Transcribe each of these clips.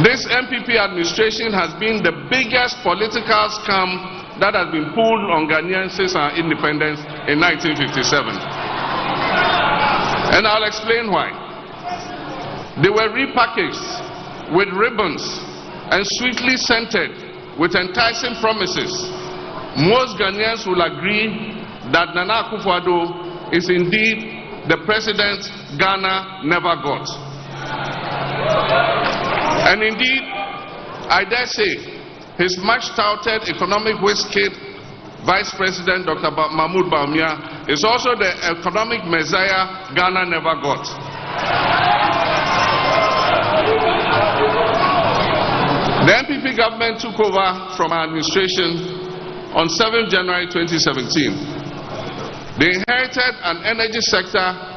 This MPP administration has been the biggest political scam that has been pulled on Ghanaians since our independence in 1957. And I'll explain why. They were repackaged with ribbons and sweetly scented with enticing promises. Most Ghanaians will agree that Nana Akuffo Addo is indeed the president Ghana never got. And indeed, I dare say, his much-touted economic whiz-kid, Vice President Dr. Mahmoud Bawumia, is also the economic messiah Ghana never got. The NPP government took over from our administration on 7 January 2017. They inherited an energy sector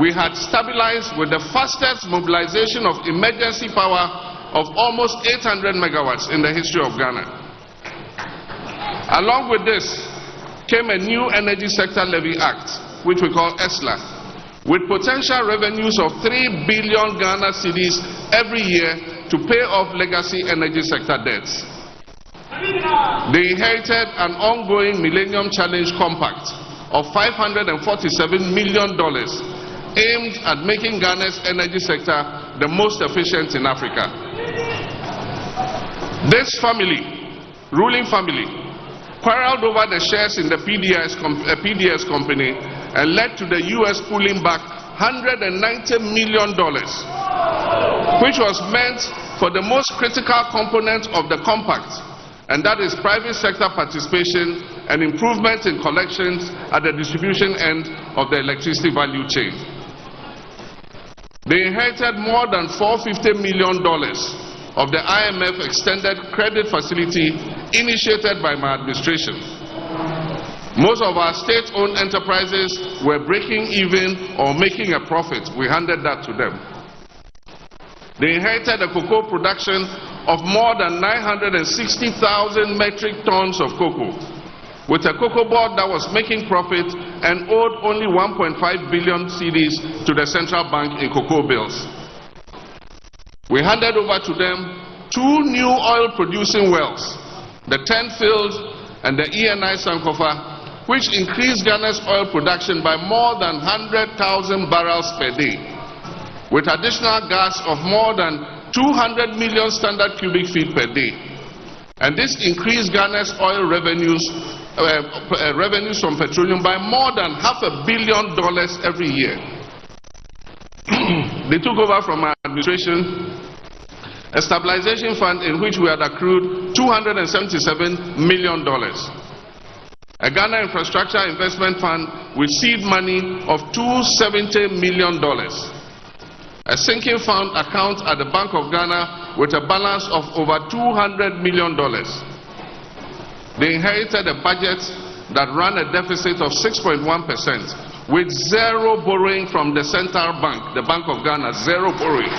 we had stabilized with the fastest mobilization of emergency power of almost 800 megawatts in the history of Ghana. Along with this came a new Energy Sector Levy Act, which we call ESLA, with potential revenues of 3 billion Ghana cedis every year to pay off legacy energy sector debts. They inherited an ongoing Millennium Challenge Compact of $547 million aimed at making Ghana's energy sector the most efficient in Africa. This ruling family, quarreled over the shares in the PDS company and led to the US pulling back $190 million, which was meant for the most critical component of the compact, and that is private sector participation and improvement in collections at the distribution end of the electricity value chain. They inherited more than $450 million of the IMF extended credit facility initiated by my administration. Most of our state-owned enterprises were breaking even or making a profit. We handed that to them. They inherited a cocoa production of more than 960,000 metric tons of cocoa, with a cocoa board that was making profit and owed only 1.5 billion cedis to the central bank in cocoa bills. We handed over to them 2 new oil-producing wells, the 10 fields and the ENI Sankofa, which increased Ghana's oil production by more than 100,000 barrels per day, with additional gas of more than 200 million standard cubic feet per day. And this increased Ghana's oil revenues from petroleum by more than $500 million every year. They took over from our administration a stabilization fund in which we had accrued $277 million, a Ghana Infrastructure Investment Fund with seed money of $270 million, a sinking fund account at the Bank of Ghana with a balance of over $200 million. They inherited a budget that ran a deficit of 6.1% with zero borrowing from the central bank, the Bank of Ghana, zero borrowing.